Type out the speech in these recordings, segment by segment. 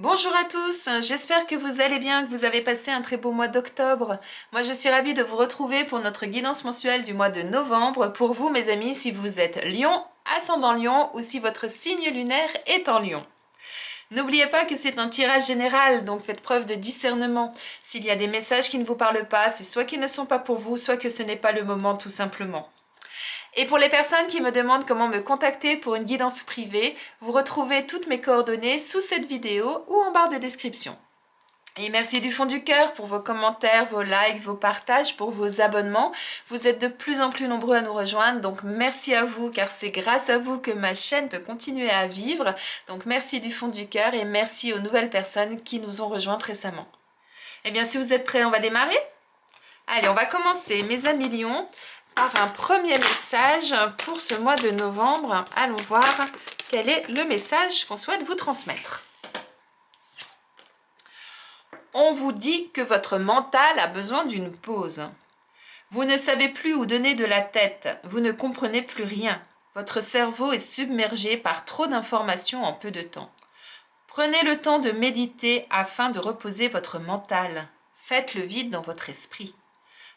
Bonjour à tous, j'espère que vous allez bien, que vous avez passé un très beau mois d'octobre. Moi je suis ravie de vous retrouver pour notre guidance mensuelle du mois de novembre. Pour vous mes amis, si vous êtes Lion, ascendant Lion ou si votre signe lunaire est en Lion. N'oubliez pas que c'est un tirage général, donc faites preuve de discernement. S'il y a des messages qui ne vous parlent pas, c'est soit qu'ils ne sont pas pour vous, soit que ce n'est pas le moment tout simplement. Et pour les personnes qui me demandent comment me contacter pour une guidance privée, vous retrouvez toutes mes coordonnées sous cette vidéo ou en barre de description. Et merci du fond du cœur pour vos commentaires, vos likes, vos partages, pour vos abonnements. Vous êtes de plus en plus nombreux à nous rejoindre, donc merci à vous car c'est grâce à vous que ma chaîne peut continuer à vivre. Donc merci du fond du cœur et merci aux nouvelles personnes qui nous ont rejointes récemment. Eh bien si vous êtes prêts, on va démarrer? Allez, on va commencer mes amis Lions par un premier message pour ce mois de novembre. Allons voir quel est le message qu'on souhaite vous transmettre. On vous dit que votre mental a besoin d'une pause. Vous ne savez plus où donner de la tête, vous ne comprenez plus rien. Votre cerveau est submergé par trop d'informations en peu de temps. Prenez le temps de méditer afin de reposer votre mental. Faites le vide dans votre esprit.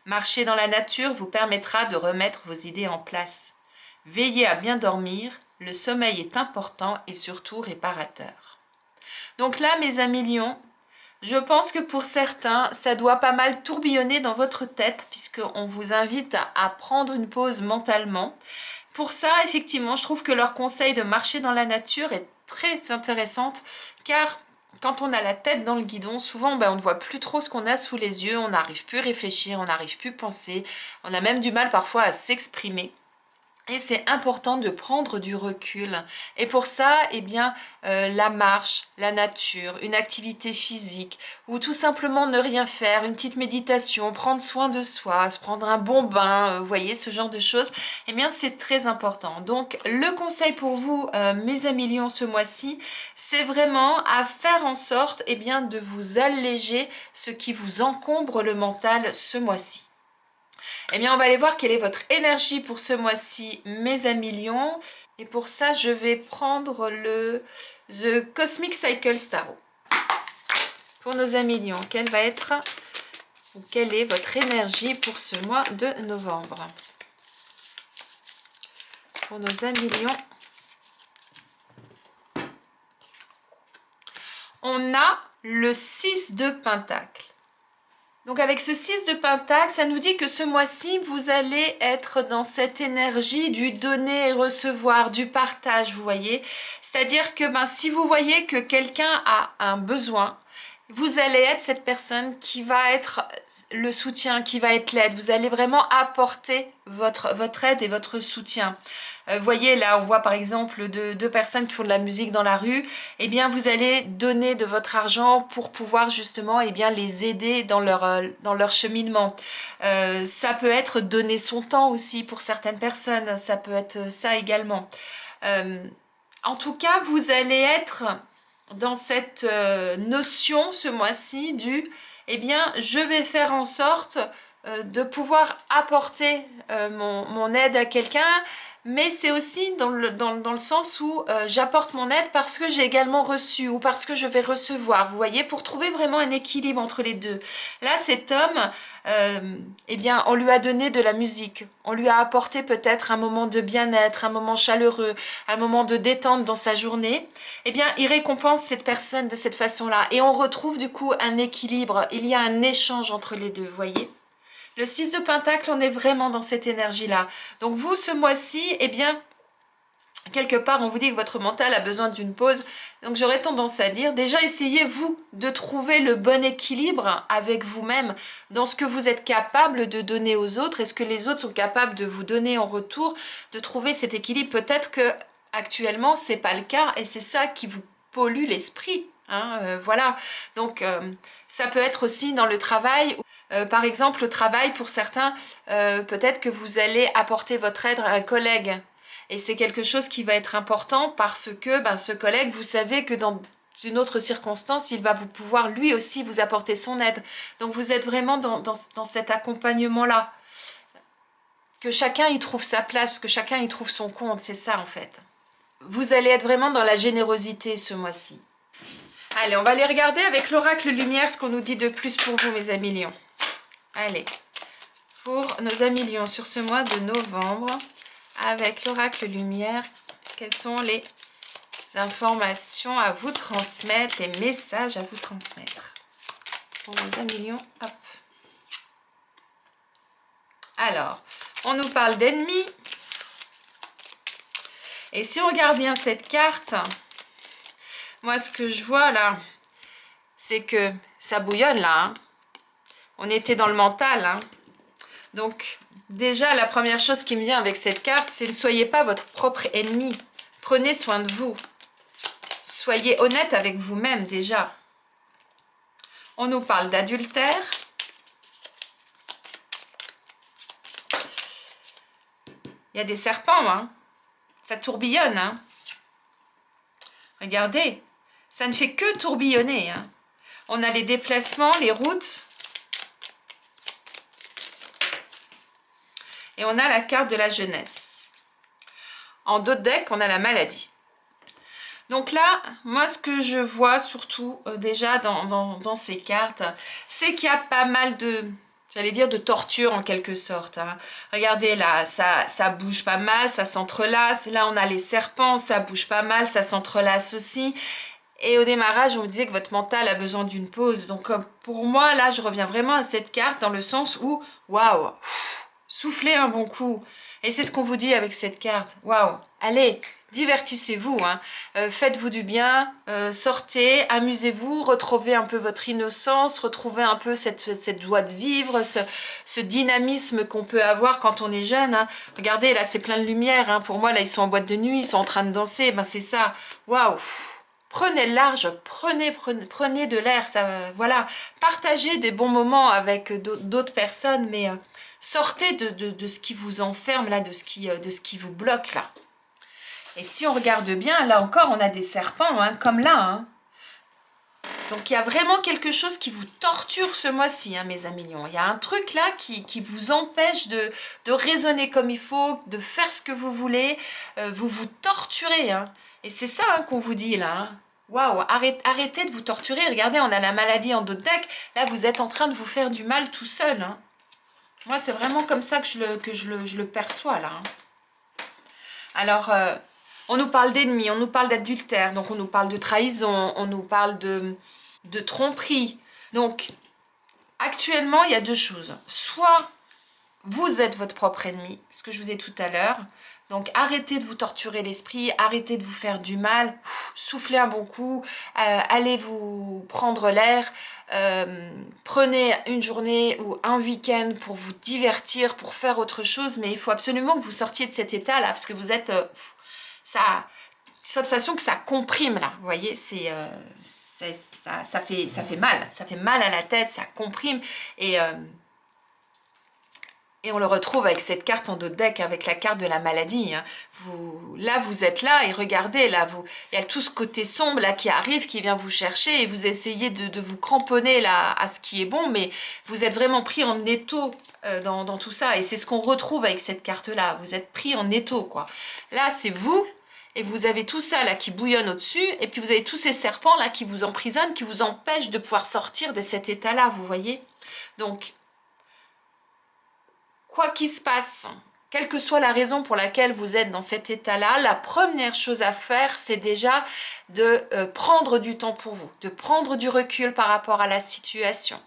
Marcher dans la nature vous permettra de remettre vos idées en place. Veillez à bien dormir, le sommeil est important et surtout réparateur. Donc là, mes amis Lions, je pense que pour certains, ça doit pas mal tourbillonner dans votre tête puisqu'on vous invite à prendre une pause mentalement. Pour ça, effectivement, je trouve que leur conseil de marcher dans la nature est très intéressante car quand on a la tête dans le guidon, souvent on ne voit plus trop ce qu'on a sous les yeux, on n'arrive plus à réfléchir, on n'arrive plus à penser, on a même du mal parfois à s'exprimer. Et c'est important de prendre du recul. Et pour ça, eh bien, la marche, la nature, une activité physique, ou tout simplement ne rien faire, une petite méditation, prendre soin de soi, se prendre un bon bain, vous voyez, ce genre de choses, eh bien, c'est très important. Donc, le conseil pour vous, mes amis Lions, ce mois-ci, c'est vraiment à faire en sorte, eh bien, de vous alléger ce qui vous encombre le mental ce mois-ci. Eh bien, on va aller voir quelle est votre énergie pour ce mois-ci, mes amis Lions. Et pour ça, je vais prendre le The Cosmic Cycle Tarot. Pour nos amis Lions, quelle va être ou quelle est votre énergie pour ce mois de novembre? Pour nos amis Lions, on a le 6 de Pentacle. Donc avec ce 6 de Pentacle, ça nous dit que ce mois-ci, vous allez être dans cette énergie du donner et recevoir, du partage, vous voyez. C'est-à-dire que si vous voyez que quelqu'un a un besoin, vous allez être cette personne qui va être le soutien, qui va être l'aide. Vous allez vraiment apporter votre aide et votre soutien. Vous voyez, là, on voit par exemple deux personnes qui font de la musique dans la rue. Eh bien, vous allez donner de votre argent pour pouvoir justement les aider dans leur cheminement. Ça peut être donner son temps aussi pour certaines personnes. Ça peut être ça également. En tout cas, vous allez être dans cette notion ce mois-ci du je vais faire en sorte de pouvoir apporter mon aide à quelqu'un, mais c'est aussi dans le sens où j'apporte mon aide parce que j'ai également reçu ou parce que je vais recevoir, vous voyez, pour trouver vraiment un équilibre entre les deux. Là, cet homme, on lui a donné de la musique, on lui a apporté peut-être un moment de bien-être, un moment chaleureux, un moment de détente dans sa journée. Il récompense cette personne de cette façon-là et on retrouve du coup un équilibre, il y a un échange entre les deux, vous voyez. Le 6 de Pentacle, on est vraiment dans cette énergie-là. Donc vous, ce mois-ci, quelque part, on vous dit que votre mental a besoin d'une pause. Donc j'aurais tendance à dire, déjà essayez vous de trouver le bon équilibre avec vous-même dans ce que vous êtes capable de donner aux autres et ce que les autres sont capables de vous donner en retour, de trouver cet équilibre. Peut-être que actuellement c'est pas le cas et c'est ça qui vous pollue l'esprit. Voilà. Donc ça peut être aussi dans le travail. Par exemple, au travail, pour certains, peut-être que vous allez apporter votre aide à un collègue. Et c'est quelque chose qui va être important parce que ce collègue, vous savez que dans une autre circonstance, il va pouvoir lui aussi vous apporter son aide. Donc vous êtes vraiment dans cet accompagnement-là. Que chacun y trouve sa place, que chacun y trouve son compte, c'est ça en fait. Vous allez être vraiment dans la générosité ce mois-ci. Allez, on va aller regarder avec l'oracle lumière ce qu'on nous dit de plus pour vous, mes amis lions. Allez, pour nos amis lions sur ce mois de novembre, avec l'oracle lumière, quelles sont les informations à vous transmettre, les messages à vous transmettre pour nos amis lions. Hop. Alors, on nous parle d'ennemis. Et si on regarde bien cette carte, moi ce que je vois là, c'est que ça bouillonne là. Hein. On était dans le mental. Hein. Donc déjà, la première chose qui me vient avec cette carte, c'est ne soyez pas votre propre ennemi. Prenez soin de vous. Soyez honnête avec vous-même déjà. On nous parle d'adultère. Il y a des serpents, hein. Ça tourbillonne. Hein. Regardez, ça ne fait que tourbillonner. Hein. On a les déplacements, les routes. Et on a la carte de la jeunesse. En dos de deck, on a la maladie. Donc là, moi, ce que je vois surtout déjà dans ces cartes, c'est qu'il y a pas mal de, j'allais dire, de torture en quelque sorte. Hein. Regardez là, ça bouge pas mal, ça s'entrelace. Là, on a les serpents, ça bouge pas mal, ça s'entrelace aussi. Et au démarrage, on vous disait que votre mental a besoin d'une pause. Donc pour moi, là, je reviens vraiment à cette carte dans le sens où, waouh, soufflez un bon coup. Et c'est ce qu'on vous dit avec cette carte. Waouh, allez, divertissez-vous, hein. Faites-vous du bien, sortez, amusez-vous, retrouvez un peu votre innocence, retrouvez un peu cette joie de vivre, ce dynamisme qu'on peut avoir quand on est jeune. Hein. Regardez, là, c'est plein de lumière. Hein. Pour moi, là, ils sont en boîte de nuit, ils sont en train de danser. Ben, c'est ça. Waouh. Prenez le large, prenez de l'air, voilà, partagez des bons moments avec d'autres personnes, mais sortez de ce qui vous enferme, là, de ce qui vous bloque, là. Et si on regarde bien, là encore, on a des serpents, hein, comme là. Hein. Donc, il y a vraiment quelque chose qui vous torture ce mois-ci, hein, mes amis lions. Il y a un truc là qui vous empêche de raisonner comme il faut, de faire ce que vous voulez. Vous vous torturez, hein. Et c'est ça hein, qu'on vous dit là. Hein. Waouh, arrêtez de vous torturer. Regardez, on a la maladie en dos de deck. Là, vous êtes en train de vous faire du mal tout seul. Hein. Moi, c'est vraiment comme ça que je le perçois là. Hein. Alors, on nous parle d'ennemis, on nous parle d'adultère, donc on nous parle de trahison, on nous parle de tromperie. Donc, actuellement, il y a deux choses. Soit vous êtes votre propre ennemi, ce que je vous ai dit tout à l'heure. Donc, arrêtez de vous torturer l'esprit, arrêtez de vous faire du mal, soufflez un bon coup, allez vous prendre l'air, prenez une journée ou un week-end pour vous divertir, pour faire autre chose, mais il faut absolument que vous sortiez de cet état-là, parce que vous êtes... ça, sensation que ça comprime là, vous voyez, ça fait mal à la tête, ça comprime et on le retrouve avec cette carte en dos de deck, avec la carte de la maladie. Hein. Vous êtes là et regardez, là, il y a tout ce côté sombre là qui arrive, qui vient vous chercher et vous essayez de vous cramponner là à ce qui est bon, mais vous êtes vraiment pris en étau dans tout ça et c'est ce qu'on retrouve avec cette carte là. Vous êtes pris en étau quoi. Là, c'est vous. Et vous avez tout ça là qui bouillonne au-dessus, et puis vous avez tous ces serpents là qui vous emprisonnent, qui vous empêchent de pouvoir sortir de cet état-là, vous voyez. Donc, quoi qu'il se passe, quelle que soit la raison pour laquelle vous êtes dans cet état-là, la première chose à faire, c'est déjà de prendre du temps pour vous, de prendre du recul par rapport à la situation,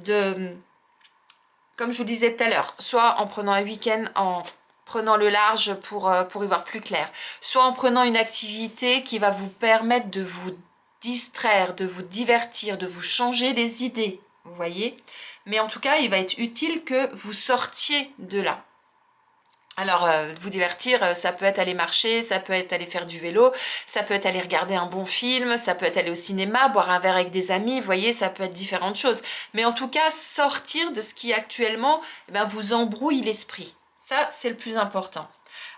comme je vous disais tout à l'heure, soit en prenant un week-end, en prenant le large pour y voir plus clair, soit en prenant une activité qui va vous permettre de vous distraire, de vous divertir, de vous changer les idées, vous voyez. Mais en tout cas, il va être utile que vous sortiez de là. Alors, vous divertir, ça peut être aller marcher, ça peut être aller faire du vélo, ça peut être aller regarder un bon film, ça peut être aller au cinéma, boire un verre avec des amis, vous voyez, ça peut être différentes choses. Mais en tout cas, sortir de ce qui actuellement vous embrouille l'esprit. Ça, c'est le plus important.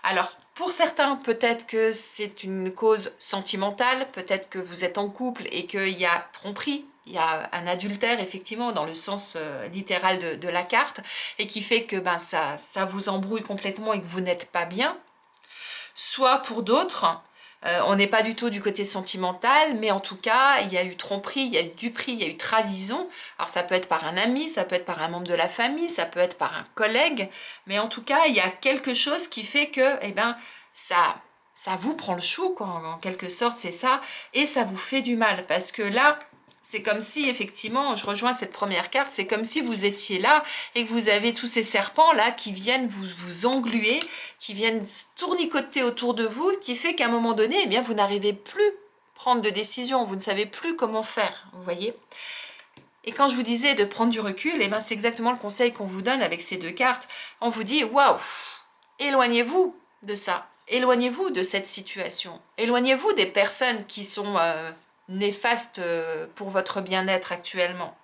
Alors, pour certains, peut-être que c'est une cause sentimentale, peut-être que vous êtes en couple et qu'il y a tromperie, il y a un adultère, effectivement, dans le sens littéral de la carte, et qui fait que ça vous embrouille complètement et que vous n'êtes pas bien. Soit pour d'autres, On n'est pas du tout du côté sentimental, mais en tout cas, il y a eu tromperie, il y a eu duperie, il y a eu trahison. Alors ça peut être par un ami, ça peut être par un membre de la famille, ça peut être par un collègue, mais en tout cas, il y a quelque chose qui fait que, eh ben, ça vous prend le chou, quoi, en quelque sorte, c'est ça, et ça vous fait du mal, parce que là, c'est comme si, effectivement, je rejoins cette première carte, c'est comme si vous étiez là et que vous avez tous ces serpents-là qui viennent vous engluer, qui viennent tournicoter autour de vous, qui fait qu'à un moment donné, eh bien, vous n'arrivez plus à prendre de décision, vous ne savez plus comment faire, vous voyez. Et quand je vous disais de prendre du recul, eh ben, c'est exactement le conseil qu'on vous donne avec ces deux cartes. On vous dit, waouh, éloignez-vous de ça, éloignez-vous de cette situation, éloignez-vous des personnes qui sont néfastes pour votre bien-être actuellement.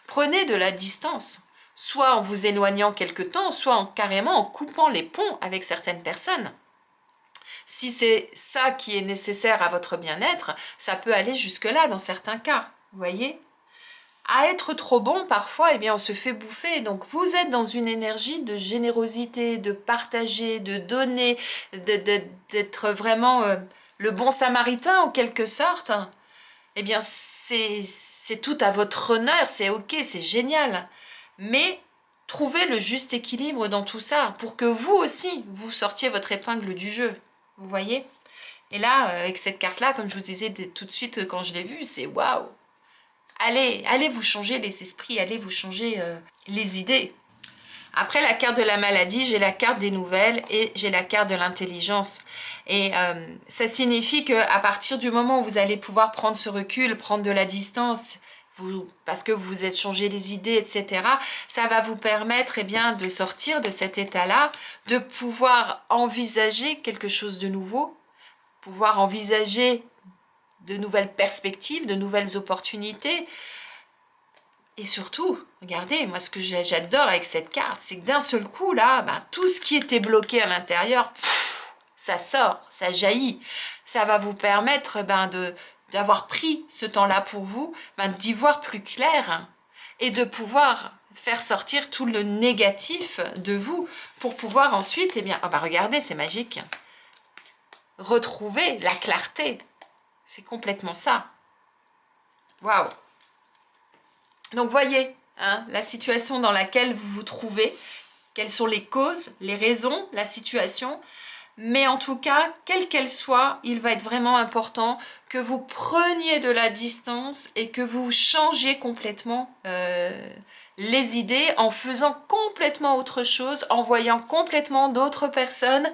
Prenez de la distance, soit en vous éloignant quelque temps, soit carrément en coupant les ponts avec certaines personnes. Si c'est ça qui est nécessaire à votre bien-être, ça peut aller jusque-là dans certains cas, vous voyez ? À être trop bon, parfois, eh bien, on se fait bouffer. Donc, vous êtes dans une énergie de générosité, de partager, de donner, d'être vraiment le bon samaritain, en quelque sorte. Eh bien, c'est tout à votre honneur, c'est ok, c'est génial. Mais trouvez le juste équilibre dans tout ça pour que vous aussi, vous sortiez votre épingle du jeu. Vous voyez ? Et là, avec cette carte-là, comme je vous disais tout de suite quand je l'ai vue, c'est waouh! Allez vous changer les esprits, allez vous changer les idées. Après la carte de la maladie, j'ai la carte des nouvelles et j'ai la carte de l'intelligence. Et ça signifie qu'à partir du moment où vous allez pouvoir prendre ce recul, prendre de la distance, parce que vous vous êtes changé les idées, etc., ça va vous permettre eh bien, de sortir de cet état-là, de pouvoir envisager quelque chose de nouveau, pouvoir envisager de nouvelles perspectives, de nouvelles opportunités. Et surtout, regardez, moi ce que j'adore avec cette carte, c'est que d'un seul coup, là, ben, tout ce qui était bloqué à l'intérieur, ça sort, ça jaillit. Ça va vous permettre d'avoir pris ce temps-là pour vous, d'y voir plus clair et de pouvoir faire sortir tout le négatif de vous pour pouvoir ensuite, eh bien, regardez, c'est magique, retrouver la clarté. C'est complètement ça. Waouh! Donc voyez hein, la situation dans laquelle vous vous trouvez, quelles sont les causes, les raisons, la situation. Mais en tout cas, quelle qu'elle soit, il va être vraiment important que vous preniez de la distance et que vous changiez complètement les idées en faisant complètement autre chose, en voyant complètement d'autres personnes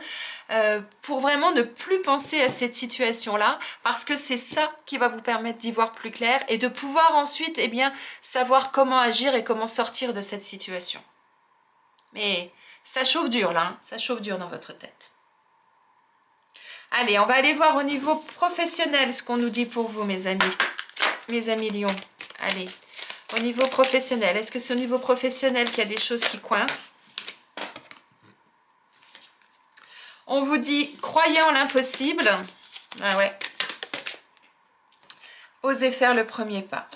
pour vraiment ne plus penser à cette situation-là parce que c'est ça qui va vous permettre d'y voir plus clair et de pouvoir ensuite eh bien, savoir comment agir et comment sortir de cette situation. Mais ça chauffe dur là, hein, ça chauffe dur dans votre tête. Allez, on va aller voir au niveau professionnel ce qu'on nous dit pour vous, mes amis lions. Allez, au niveau professionnel, est-ce que c'est au niveau professionnel qu'il y a des choses qui coincent? On vous dit, croyez en l'impossible. Ah ouais. Osez faire le premier pas.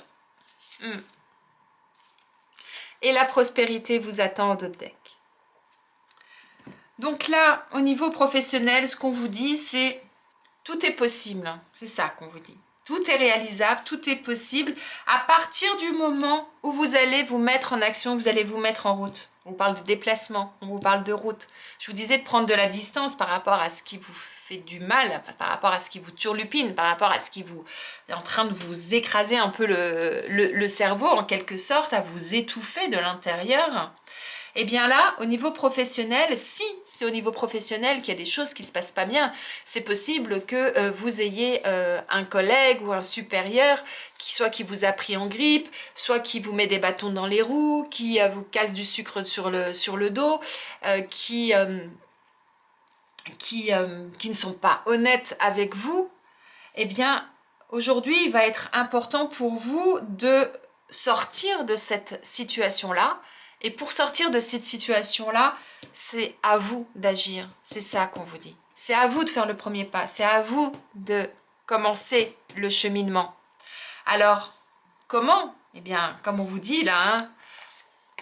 Et la prospérité vous attend au dos de deck. Donc là, au niveau professionnel, ce qu'on vous dit, c'est tout est possible. C'est ça qu'on vous dit. Tout est réalisable, tout est possible à partir du moment où vous allez vous mettre en action, vous allez vous mettre en route. On parle de déplacement, on vous parle de route. Je vous disais de prendre de la distance par rapport à ce qui vous fait du mal, par rapport à ce qui vous turlupine, par rapport à ce qui vous est en train de vous écraser un peu le cerveau en quelque sorte, à vous étouffer de l'intérieur. Et bien là, au niveau professionnel, si c'est au niveau professionnel qu'il y a des choses qui ne se passent pas bien, c'est possible que vous ayez un collègue ou un supérieur qui vous a pris en grippe, soit qui vous met des bâtons dans les roues, qui vous casse du sucre sur le dos, qui ne sont pas honnêtes avec vous. Eh bien, aujourd'hui, il va être important pour vous de sortir de cette situation-là. Et pour sortir de cette situation-là, c'est à vous d'agir. C'est ça qu'on vous dit. C'est à vous de faire le premier pas. C'est à vous de commencer le cheminement. Alors, comment? Eh bien, comme on vous dit là, hein,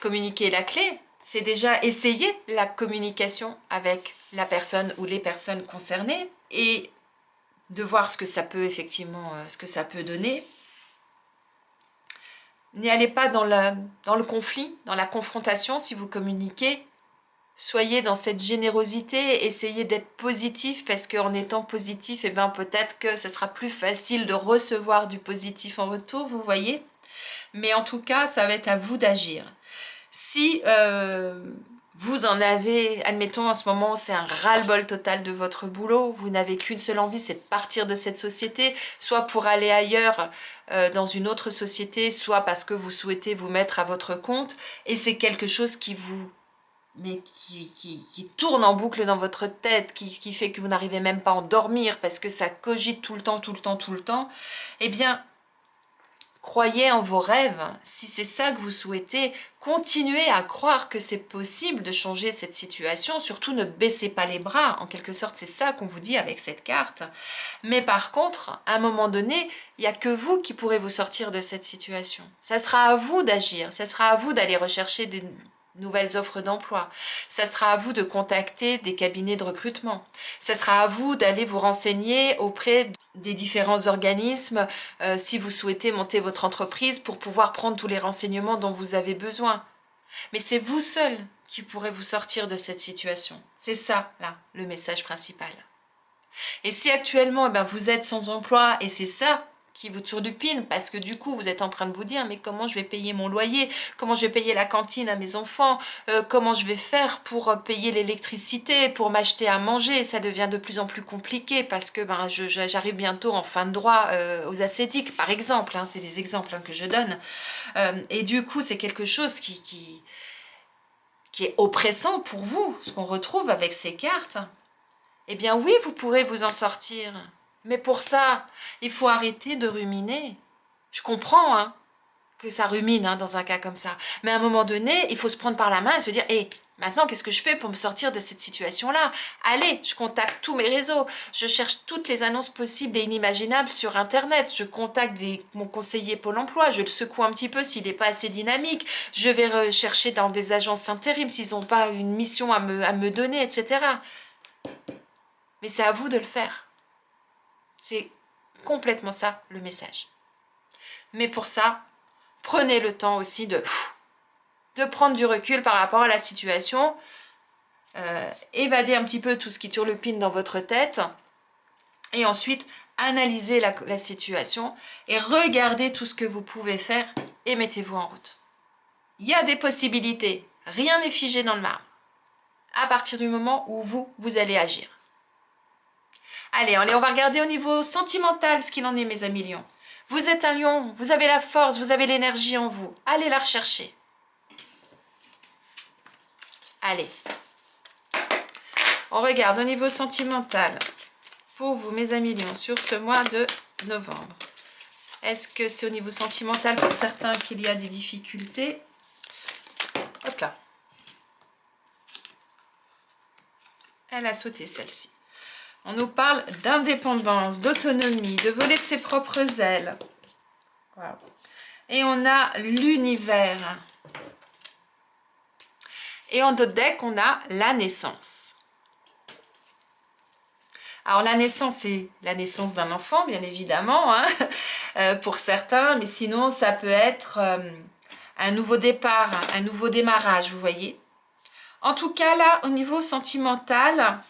communiquer la clé, c'est déjà essayer la communication avec la personne ou les personnes concernées et de voir ce que ça peut effectivement, ce que ça peut donner. N'y allez pas dans le conflit, dans la confrontation si vous communiquez. Soyez dans cette générosité, essayez d'être positif parce qu'en étant positif, eh ben, peut-être que ce sera plus facile de recevoir du positif en retour, vous voyez. Mais en tout cas, ça va être à vous d'agir. Si vous en avez, admettons en ce moment, c'est un ras-le-bol total de votre boulot, vous n'avez qu'une seule envie, c'est de partir de cette société, soit pour aller ailleurs dans une autre société, soit parce que vous souhaitez vous mettre à votre compte, et c'est quelque chose qui vous... mais qui tourne en boucle dans votre tête, qui fait que vous n'arrivez même pas à en dormir, parce que ça cogite tout le temps, tout le temps, tout le temps, eh bien... Croyez en vos rêves, si c'est ça que vous souhaitez, continuez à croire que c'est possible de changer cette situation, surtout ne baissez pas les bras, en quelque sorte c'est ça qu'on vous dit avec cette carte. Mais par contre, à un moment donné, il n'y a que vous qui pourrez vous sortir de cette situation. Ça sera à vous d'agir, ça sera à vous d'aller rechercher des nouvelles offres d'emploi, ça sera à vous de contacter des cabinets de recrutement, ça sera à vous d'aller vous renseigner auprès des différents organismes si vous souhaitez monter votre entreprise pour pouvoir prendre tous les renseignements dont vous avez besoin. Mais c'est vous seul qui pourrez vous sortir de cette situation. C'est ça, là, le message principal. Et si actuellement, eh ben, vous êtes sans emploi et c'est ça qui vous turlupine parce que du coup vous êtes en train de vous dire mais comment je vais payer mon loyer, comment je vais payer la cantine à mes enfants, comment je vais faire pour payer l'électricité, pour m'acheter à manger, ça devient de plus en plus compliqué parce que ben, j'arrive bientôt en fin de droit aux ascétiques par exemple, hein, c'est des exemples que je donne, et du coup c'est quelque chose qui est oppressant pour vous, ce qu'on retrouve avec ces cartes. Eh bien oui, vous pourrez vous en sortir. Mais pour ça, il faut arrêter de ruminer. Je comprends hein, que ça rumine hein, dans un cas comme ça. Mais à un moment donné, il faut se prendre par la main et se dire hey, maintenant, qu'est-ce que je fais pour me sortir de cette situation-là? Allez, je contacte tous mes réseaux. Je cherche toutes les annonces possibles et inimaginables sur Internet. Je contacte mon conseiller Pôle emploi. Je le secoue un petit peu s'il n'est pas assez dynamique. Je vais rechercher dans des agences intérim s'ils n'ont pas une mission à me donner, etc. Mais c'est à vous de le faire. C'est complètement ça le message. Mais pour ça, prenez le temps aussi de prendre du recul par rapport à la situation, évader un petit peu tout ce qui turlupine dans votre tête, et ensuite analyser la situation et regardez tout ce que vous pouvez faire et mettez-vous en route. Il y a des possibilités, rien n'est figé dans le marbre, à partir du moment où vous allez agir. Allez, on va regarder au niveau sentimental ce qu'il en est, mes amis lions. Vous êtes un lion, vous avez la force, vous avez l'énergie en vous. Allez la rechercher. Allez. On regarde au niveau sentimental. Pour vous, mes amis lions, sur ce mois de novembre. Est-ce que c'est au niveau sentimental pour certains qu'il y a des difficultés? Hop là. Elle a sauté celle-ci. On nous parle d'indépendance, d'autonomie, de voler de ses propres ailes. Wow. Et on a l'univers. Et en d'autres decks, on a la naissance. Alors la naissance, c'est la naissance d'un enfant, bien évidemment, hein, pour certains. Mais sinon, ça peut être un nouveau départ, un nouveau démarrage, vous voyez. En tout cas, là, au niveau sentimental...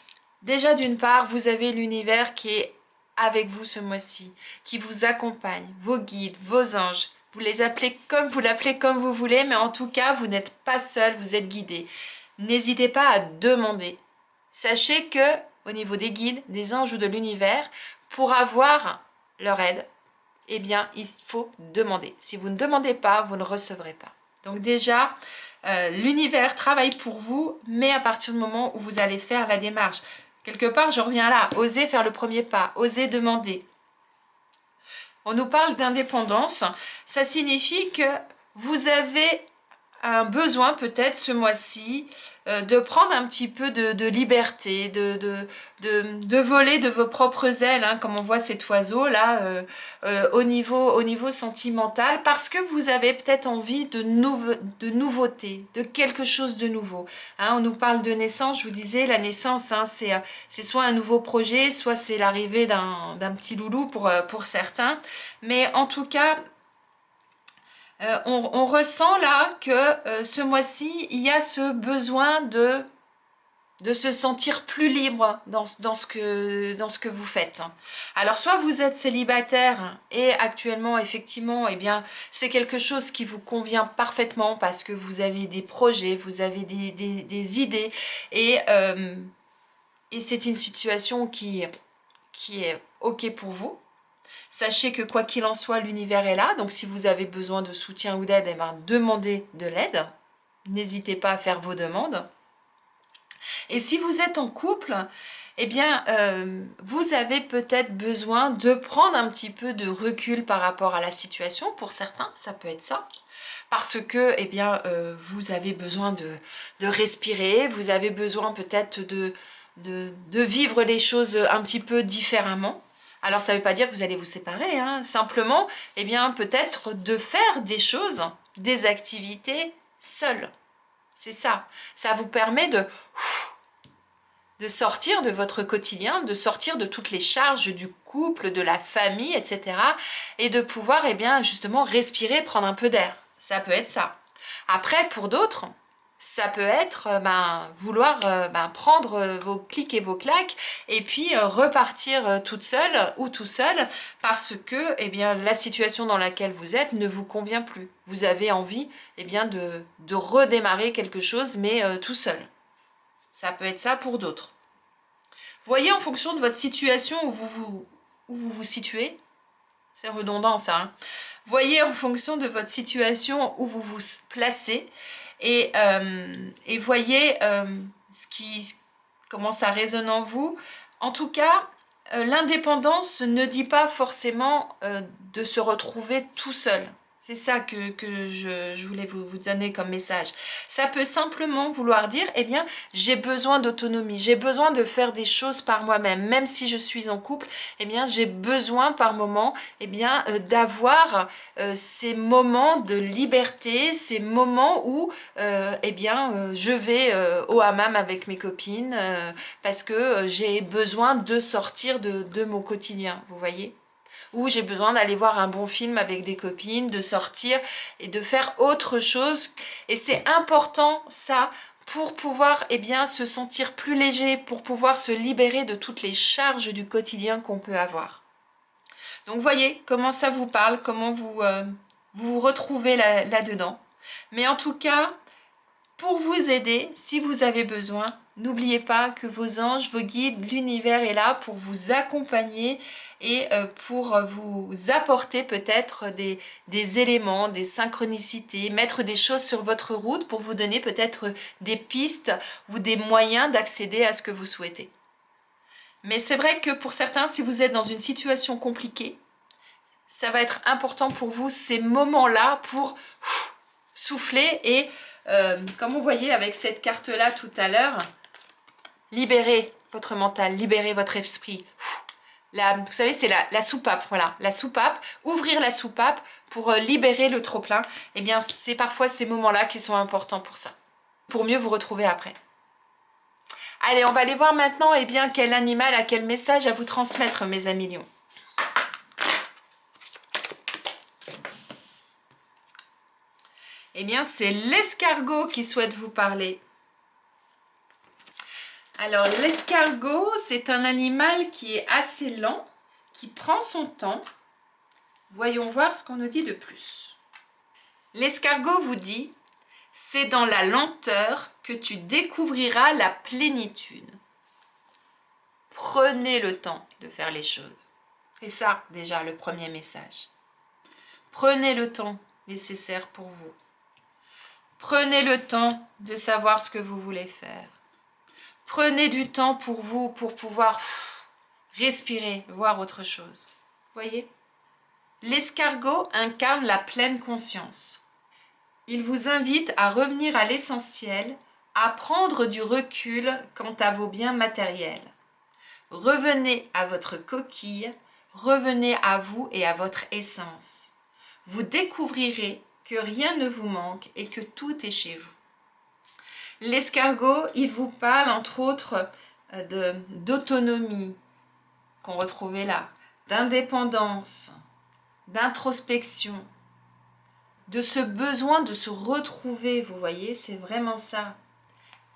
Déjà, d'une part, vous avez l'univers qui est avec vous ce mois-ci, qui vous accompagne, vos guides, vos anges. Vous les appelez comme vous l'appelez comme vous voulez, mais en tout cas, vous n'êtes pas seul, vous êtes guidé. N'hésitez pas à demander. Sachez que, au niveau des guides, des anges ou de l'univers, pour avoir leur aide, eh bien, il faut demander. Si vous ne demandez pas, vous ne recevrez pas. Donc déjà, l'univers travaille pour vous, mais à partir du moment où vous allez faire la démarche. Quelque part, je reviens là, osez faire le premier pas, osez demander. On nous parle d'indépendance, ça signifie que vous avez un besoin peut-être ce mois-ci de prendre un petit peu de liberté, de voler de vos propres ailes, hein, comme on voit cet oiseau là, au niveau sentimental, parce que vous avez peut-être envie de nouveauté, de quelque chose de nouveau. Hein, on nous parle de naissance, je vous disais, la naissance, hein, c'est soit un nouveau projet, soit c'est l'arrivée d'un petit loulou pour certains. Mais en tout cas, on ressent là que ce mois-ci, il y a ce besoin de se sentir plus libre dans ce que vous faites. Alors soit vous êtes célibataire et actuellement effectivement eh bien c'est quelque chose qui vous convient parfaitement parce que vous avez des projets, vous avez des idées et c'est une situation qui est ok pour vous. Sachez que quoi qu'il en soit, l'univers est là. Donc si vous avez besoin de soutien ou d'aide, eh ben, demandez de l'aide. N'hésitez pas à faire vos demandes. Et si vous êtes en couple, eh bien, vous avez peut-être besoin de prendre un petit peu de recul par rapport à la situation. Pour certains, ça peut être ça. Parce que, eh bien, vous avez besoin de respirer, vous avez besoin peut-être de vivre les choses un petit peu différemment. Alors, ça ne veut pas dire que vous allez vous séparer, hein. Simplement, eh bien, peut-être de faire des choses, des activités seules. C'est ça. Ça vous permet de sortir de votre quotidien, de sortir de toutes les charges du couple, de la famille, etc. Et de pouvoir, eh bien, justement, respirer, prendre un peu d'air. Ça peut être ça. Après, pour d'autres, ça peut être vouloir prendre vos clics et vos claques et puis repartir toute seule ou tout seul parce que eh bien, la situation dans laquelle vous êtes ne vous convient plus. Vous avez envie eh bien, de redémarrer quelque chose, mais tout seul. Ça peut être ça pour d'autres. Voyez en fonction de votre situation où vous vous situez. C'est redondant ça. Hein. Voyez en fonction de votre situation où vous vous placez et voyez comment ça résonne en vous. En tout cas, l'indépendance ne dit pas forcément de se retrouver tout seul. C'est ça que je voulais vous donner comme message. Ça peut simplement vouloir dire, eh bien, j'ai besoin d'autonomie, j'ai besoin de faire des choses par moi-même. Même si je suis en couple, eh bien, j'ai besoin par moment, eh bien, d'avoir ces moments de liberté, ces moments où, eh bien, je vais au hammam avec mes copines parce que j'ai besoin de sortir de mon quotidien, vous voyez ? Ou j'ai besoin d'aller voir un bon film avec des copines, de sortir et de faire autre chose. Et c'est important ça pour pouvoir eh bien, se sentir plus léger, pour pouvoir se libérer de toutes les charges du quotidien qu'on peut avoir. Donc voyez comment ça vous parle, comment vous retrouvez là-dedans. Mais en tout cas, pour vous aider, si vous avez besoin, n'oubliez pas que vos anges, vos guides, l'univers est là pour vous accompagner et pour vous apporter peut-être des éléments, des synchronicités, mettre des choses sur votre route pour vous donner peut-être des pistes ou des moyens d'accéder à ce que vous souhaitez. Mais c'est vrai que pour certains, si vous êtes dans une situation compliquée, ça va être important pour vous ces moments-là pour souffler et comme on voyait avec cette carte-là tout à l'heure, libérez votre mental, libérez votre esprit. Vous savez, c'est la soupape, voilà, la soupape, ouvrir la soupape pour libérer le trop-plein. Eh bien, c'est parfois ces moments-là qui sont importants pour ça, pour mieux vous retrouver après. Allez, on va aller voir maintenant, eh bien, quel animal a quel message à vous transmettre, mes amis lions. Eh bien, c'est l'escargot qui souhaite vous parler. Alors, l'escargot, c'est un animal qui est assez lent, qui prend son temps. Voyons voir ce qu'on nous dit de plus. L'escargot vous dit, c'est dans la lenteur que tu découvriras la plénitude. Prenez le temps de faire les choses. C'est ça, déjà, le premier message. Prenez le temps nécessaire pour vous. Prenez le temps de savoir ce que vous voulez faire. Prenez du temps pour vous, pour pouvoir respirer, voir autre chose. Voyez ? L'escargot incarne la pleine conscience. Il vous invite à revenir à l'essentiel, à prendre du recul quant à vos biens matériels. Revenez à votre coquille, revenez à vous et à votre essence. Vous découvrirez que rien ne vous manque et que tout est chez vous. L'escargot, il vous parle entre autres d'autonomie, qu'on retrouvait là, d'indépendance, d'introspection, de ce besoin de se retrouver, vous voyez, c'est vraiment ça.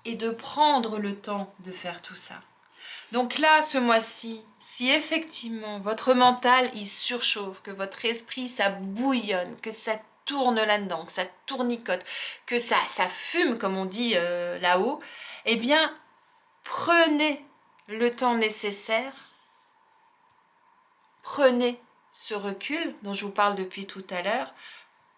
Et de prendre le temps de faire tout ça. Donc là, ce mois-ci, si effectivement votre mental il surchauffe, que votre esprit ça bouillonne, que ça tourne là-dedans, que ça tournicote, que ça fume comme on dit là-haut, eh bien prenez le temps nécessaire, prenez ce recul dont je vous parle depuis tout à l'heure,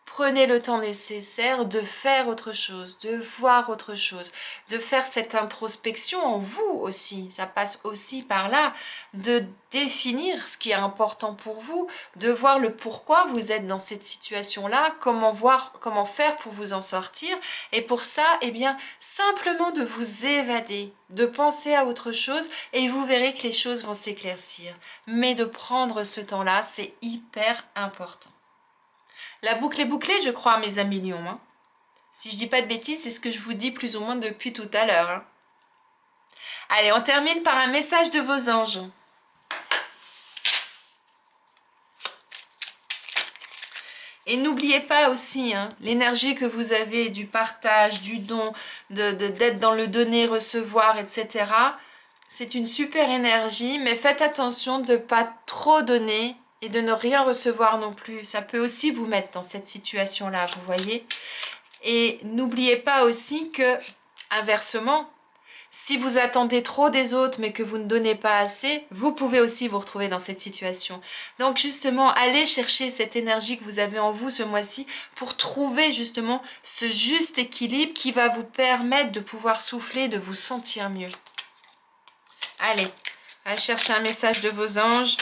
prenez le temps nécessaire de faire autre chose, de voir autre chose, de faire cette introspection en vous aussi. Ça passe aussi par là, de définir ce qui est important pour vous, de voir le pourquoi vous êtes dans cette situation-là, comment faire pour vous en sortir. Et pour ça, eh bien, simplement de vous évader, de penser à autre chose et vous verrez que les choses vont s'éclaircir. Mais de prendre ce temps-là, c'est hyper important. La boucle est bouclée, je crois, mes amis lions. Hein. Si je dis pas de bêtises, c'est ce que je vous dis plus ou moins depuis tout à l'heure. Hein. Allez, on termine par un message de vos anges. Et n'oubliez pas aussi hein, l'énergie que vous avez du partage, du don, d'être dans le donner, recevoir, etc. C'est une super énergie, mais faites attention de ne pas trop donner et de ne rien recevoir non plus. Ça peut aussi vous mettre dans cette situation-là, vous voyez. Et n'oubliez pas aussi que, inversement, si vous attendez trop des autres mais que vous ne donnez pas assez, vous pouvez aussi vous retrouver dans cette situation. Donc justement, allez chercher cette énergie que vous avez en vous ce mois-ci pour trouver justement ce juste équilibre qui va vous permettre de pouvoir souffler, de vous sentir mieux. Allez, allez chercher un message de vos anges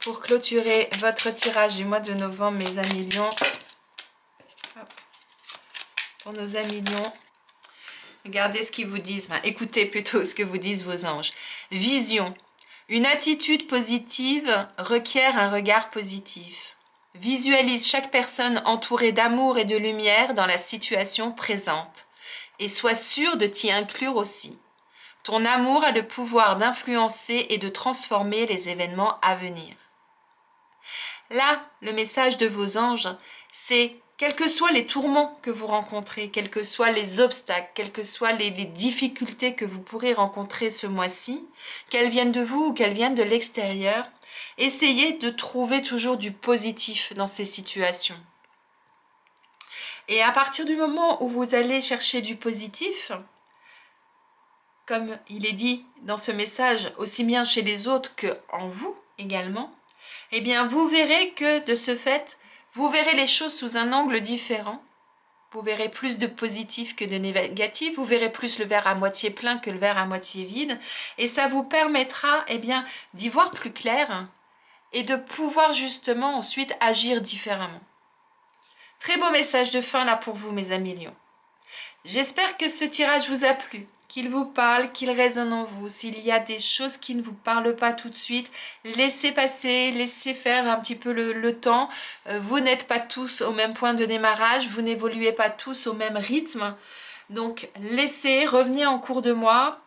pour clôturer votre tirage du mois de novembre, mes amis lions. Pour nos amis lions, regardez ce qu'ils vous disent. Enfin, écoutez plutôt ce que vous disent vos anges. Vision. Une attitude positive requiert un regard positif. Visualise chaque personne entourée d'amour et de lumière dans la situation présente. Et sois sûr de t'y inclure aussi. Ton amour a le pouvoir d'influencer et de transformer les événements à venir. Là, le message de vos anges, c'est quels que soient les tourments que vous rencontrez, quels que soient les obstacles, quelles que soient les difficultés que vous pourrez rencontrer ce mois-ci, qu'elles viennent de vous ou qu'elles viennent de l'extérieur, essayez de trouver toujours du positif dans ces situations. Et à partir du moment où vous allez chercher du positif, comme il est dit dans ce message, aussi bien chez les autres qu'en vous également, eh bien vous verrez que de ce fait, vous verrez les choses sous un angle différent. Vous verrez plus de positif que de négatif. Vous verrez plus le verre à moitié plein que le verre à moitié vide. Et ça vous permettra eh bien, d'y voir plus clair et de pouvoir justement ensuite agir différemment. Très beau message de fin là pour vous, mes amis lions. J'espère que ce tirage vous a plu, qu'il vous parle, qu'il résonne en vous. S'il y a des choses qui ne vous parlent pas tout de suite, laissez passer, laissez faire un petit peu le temps. Vous n'êtes pas tous au même point de démarrage, vous n'évoluez pas tous au même rythme. Donc laissez, revenez en cours de mois.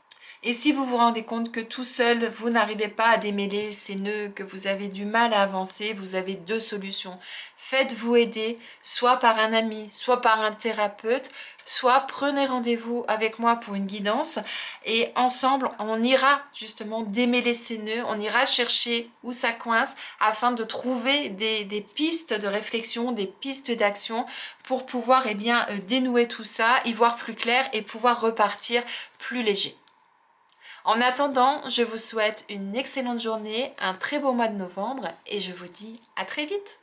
Et si vous vous rendez compte que tout seul, vous n'arrivez pas à démêler ces nœuds, que vous avez du mal à avancer, vous avez deux solutions. Faites-vous aider, soit par un ami, soit par un thérapeute, soit prenez rendez-vous avec moi pour une guidance et ensemble, on ira justement démêler ces nœuds, on ira chercher où ça coince afin de trouver des pistes de réflexion, des pistes d'action pour pouvoir eh bien, dénouer tout ça, y voir plus clair et pouvoir repartir plus léger. En attendant, je vous souhaite une excellente journée, un très beau mois de novembre et je vous dis à très vite.